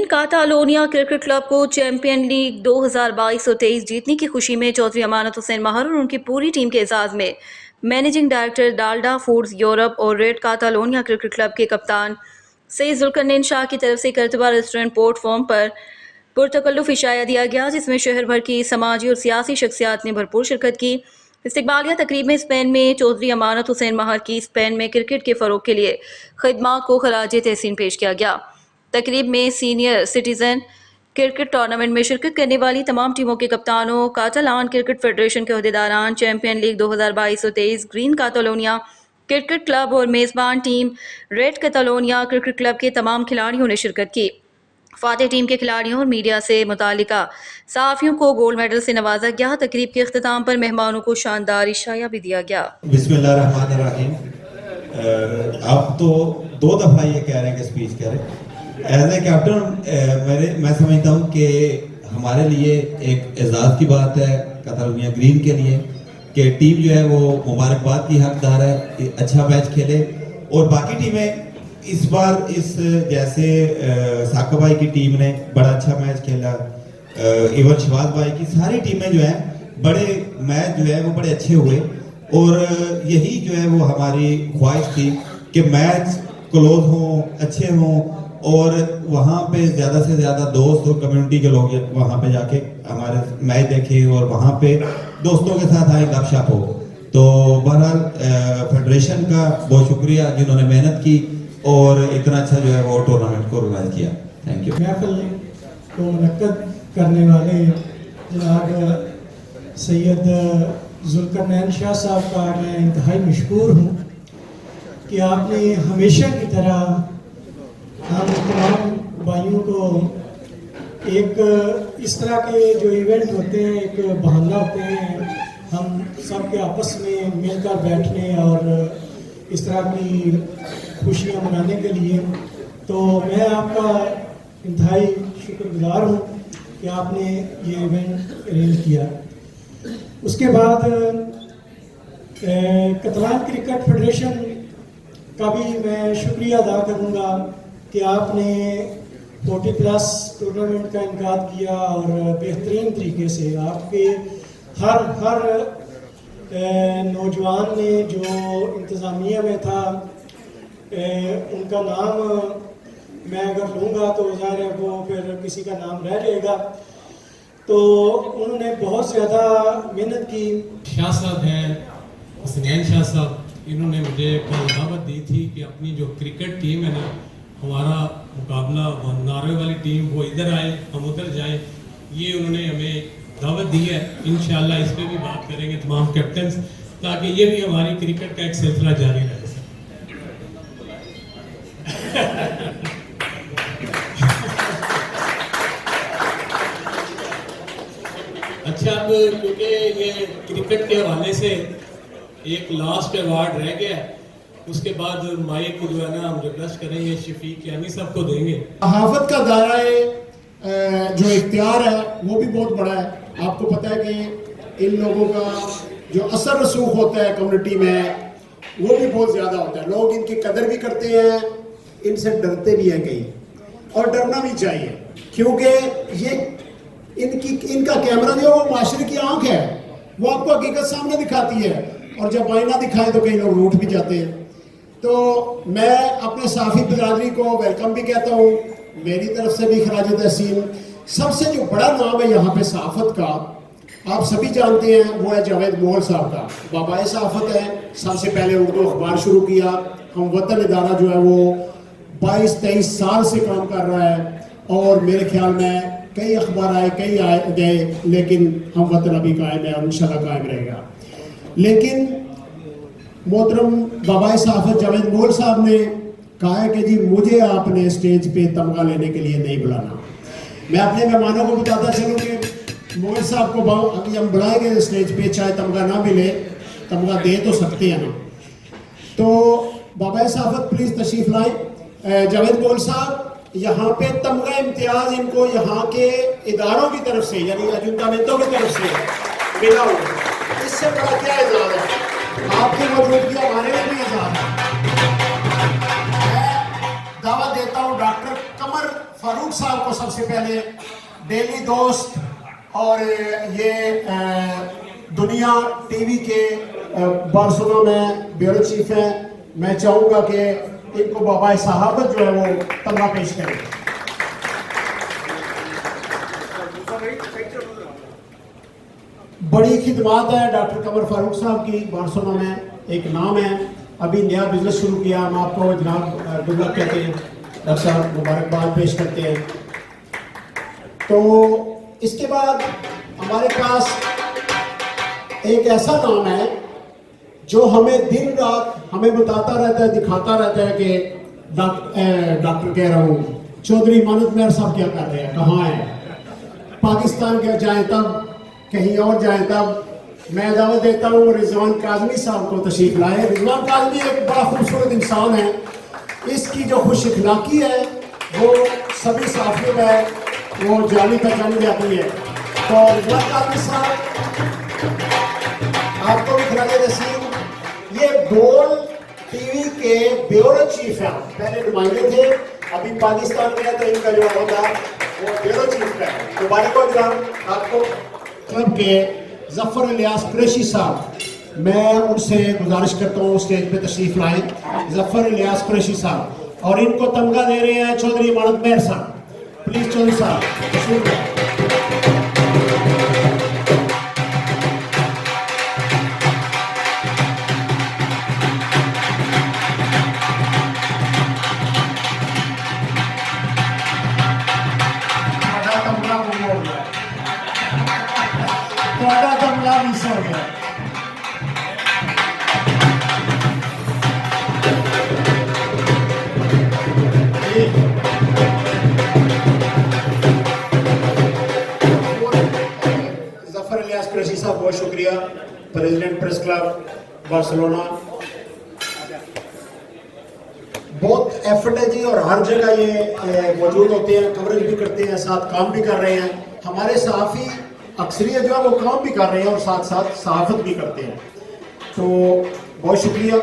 Catalonia cricket club को champion league 2022-23 जीतने की खुशी में चौधरी अमानत हुसैन महर और उनकी पूरी टीम के एजाज़ में managing director Dalda foods Europe और रेड कातालोनिया क्रिकेट क्लब के कप्तान सईद जुल्करनैन शाह की तरफ से करतबा रेस्टोरेंट पोर्ट फॉर्म पर पुरतकल्लुफ़ इशाया दिया गया, जिसमें शहर भर की समाजी और सियासी शख्सियात ने भरपूर शिरकत की। इस्तकबालिया तकरीब में स्पेन में चौधरी अमानत हुसैन महर की स्पेन में क्रिकेट के फ़रोग़ के लिए खिदमात को खराज तहसीन पेश किया गया। तकरीब में सीनियर सिटीज़न क्रिकेट टूर्नामेंट में शिरकत करने वाली तमाम टीमों के कप्तानों, कातालान क्रिकेट फेडरेशन के अहदेदारान, champion league 2022-23 green Catalonia cricket club और मेज़बान team red Catalonia cricket club के तमाम खिलाड़ियों ने शिरकत की। फातेह टीम के खिलाड़ियों और मीडिया से मुतालिका सहाफ़ियों को गोल्ड मेडल से नवाजा गया। तकरीब के अख्ताम पर मेहमानों को शानदार इशाया भी दिया गया। बिस्मिल्लाहिर्रहमानिर्रहीम। आप तो 2 दफ़ा ये कह रहे हैं कि स्पीच करें। एज ए कैप्टन मैं समझता हूँ कि हमारे लिए एक एजाज़ की बात है कातालोनिया ग्रीन के लिए कि टीम जो है वो मुबारकबाद की हकदार है, अच्छा मैच खेले। और बाकी टीमें इस बार जैसे साकिब भाई की टीम ने बड़ा अच्छा मैच खेला, इवन शहबाज भाई की सारी टीमें जो है बड़े मैच जो है वो बड़े अच्छे हुए। और यही जो है वो हमारी ख्वाहिश थी कि मैच क्लोज हों, अच्छे हों और वहाँ पे ज़्यादा से ज़्यादा दोस्त और कम्युनिटी के लोग वहाँ पे जाके हमारे मैच देखें और वहाँ पे दोस्तों के साथ आए, गपशप हो। तो बहरहाल फेडरेशन का बहुत शुक्रिया जिन्होंने मेहनत की और इतना अच्छा जो है वो टूर्नामेंट को ऑर्गेनाइज किया। Thank you. महफिल को मुनक्कद करने वाले जनाब सैयद जुल्करनैन शाह साहब का मैं इंतहाई मशकूर हूँ कि आपने हमेशा की तरह हम तमाम भाइयों को एक इस तरह के जो इवेंट होते हैं, एक बहाना होते हैं हम सब के आपस में मिलकर बैठने और इस तरह की खुशियाँ मनाने के लिए। तो मैं आपका इंतहाई शुक्रगुजार हूँ कि आपने ये इवेंट अरेंज किया। उसके बाद कातालान क्रिकेट फेडरेशन का भी मैं शुक्रिया अदा करूँगा कि आपने 40+ टूर्नामेंट का इनकाद किया और बेहतरीन तरीके से आपके हर नौजवान ने जो इंतज़ामिया में था उनका नाम मैं अगर लूँगा तो ज़ाहिर है वो फिर किसी का नाम रह जाएगा। तो उन्होंने बहुत ज़्यादा मेहनत की। शाह साहब हैं, हुसैन शाह साहब, इन्होंने मुझे कल दावत दी थी कि अपनी जो क्रिकेट टीम है ना, हमारा मुकाबला नारे वाली टीम, वो इधर आए, हम उधर जाएं। ये उन्होंने हमें दावत दी है। इंशाल्लाह इस पर भी बात करेंगे तमाम कैप्टन्स, ताकि ये भी हमारी क्रिकेट का एक सिलसिला जारी रहे। अच्छा, अब क्योंकि ये क्रिकेट के हवाले से एक लास्ट अवार्ड रह गया है, उसके बाद माइक जो है ना हम रिक्वेस्ट करेंगे शफीक यानी साहब को देंगे। सहाफत का दायरा जो इख्तियार है वो भी बहुत बड़ा है। आपको पता है कि इन लोगों का जो असर रसूख होता है कम्युनिटी में वो भी बहुत ज़्यादा होता है। लोग इनकी कदर भी करते हैं, इनसे डरते भी हैं कहीं, और डरना भी चाहिए क्योंकि ये इनका कैमरा जो वो माशरे की आंख है, वो आपको हकीकत सामने दिखाती है, और जब आईना दिखाए तो कई लोग रूठ भी जाते हैं। तो मैं अपने साफी बिरादरी को वेलकम भी कहता हूँ, मेरी तरफ से भी खराज तहसीन। सबसे जो बड़ा नाम है यहाँ पे सहाफत का, आप सभी जानते हैं, वो है जावेद मोहल साहब का। बाबाए सहाफत है, सबसे पहले उर्दू अखबार शुरू किया। हम वतन इदारा जो है वो 22-23 साल से काम कर रहा है, और मेरे ख्याल में कई अखबार आए, कई आए गए, लेकिन हम वतन अभी कायम है और इंशाल्लाह कायम रहेगा। लेकिन मोहतरम बाबाए सहाफत जावेद मोहल साहब ने कहा है कि जी मुझे आपने स्टेज पे तमगा लेने के लिए नहीं बुलाना। मैं अपने मेहमानों को बताता चलूँ कि मोहल साहब को अभी हम बुलाएंगे स्टेज पे, चाहे तमगा ना मिले, तमगा दे तो सकते हैं ना। तो बाबाए सहाफत प्लीज़ तशरीफ़ लाए। जावेद मोहल साहब, यहाँ पे तमगा इम्तियाज इनको यहाँ के इदारों की तरफ से यानी अजुंतामेंटों की तरफ से मिला हो, इससे बड़ा क्या एजाज़ है। आपकी मौजूदगी हमारे लिए भी एजाज़ है। मैं दावा देता हूँ डॉक्टर कमर फारूक साहब को सबसे पहले, डेली दोस्त और ये दुनिया टीवी के बार्सिलोना में ब्यूरो चीफ हैं। मैं चाहूँगा कि इनको बाबा सहाबत जो है वो तमगा पेश करें। बड़ी खिदमत है डॉक्टर कमर फारूक साहब की, बार्सिलोना में एक नाम है, अभी नया बिजनेस शुरू किया। हम आपको जनाब गुड लक कहते हैं, डॉक्टर साहब मुबारकबाद पेश करते हैं। तो इसके बाद हमारे पास एक ऐसा नाम है जो हमें दिन रात हमें बताता रहता है, दिखाता रहता है कि डॉक्टर कह रहा हूँ चौधरी मानत मेहर साहब क्या कर रहे हैं, कहाँ हैं, पाकिस्तान के जाएं तब, कहीं और जाएं तब। मैं दावत देता हूँ रिजवान काजमी साहब को तशरीफ लाए। रिजवान काजमी एक बड़ा खूबसूरत इंसान है, इसकी जो खुश इखलाकी है वो सभी साथियों में है, वो जानी पहचानी जाती है। तो रिजवान काजमी साहब आपको भी खिलाने नसीब, ये गोल टीवी के ब्यूरो चीफ है, पहले नुमाइंदे थे, अभी पाकिस्तान में है तो इनका जो होगा वो ब्यूरो चीफ है। मुबारक आपको। क्लब के जफर इलियास कुरैशी साहब, मैं उनसे गुजारिश करता हूँ स्टेज पे तशरीफ लाएं, जफर इलियास कुरैशी साहब, और इनको तमगा दे रहे हैं चौधरी मानत मेहर साहब। प्लीज चौधरी साहब तशरीफ लाएं। जफर इलियास कुरैशी साहब बहुत शुक्रिया, प्रेसिडेंट प्रेस क्लब बार्सिलोना। बहुत एफर्ट है जी, और हर जगह ये मौजूद होते हैं, कवरेज भी करते हैं, साथ काम भी कर रहे हैं। हमारे सहाफ़ी अक्सरियत जो है वो काम भी कर रहे हैं और साथ साथ सहाफ़त भी करते हैं। तो बहुत शुक्रिया।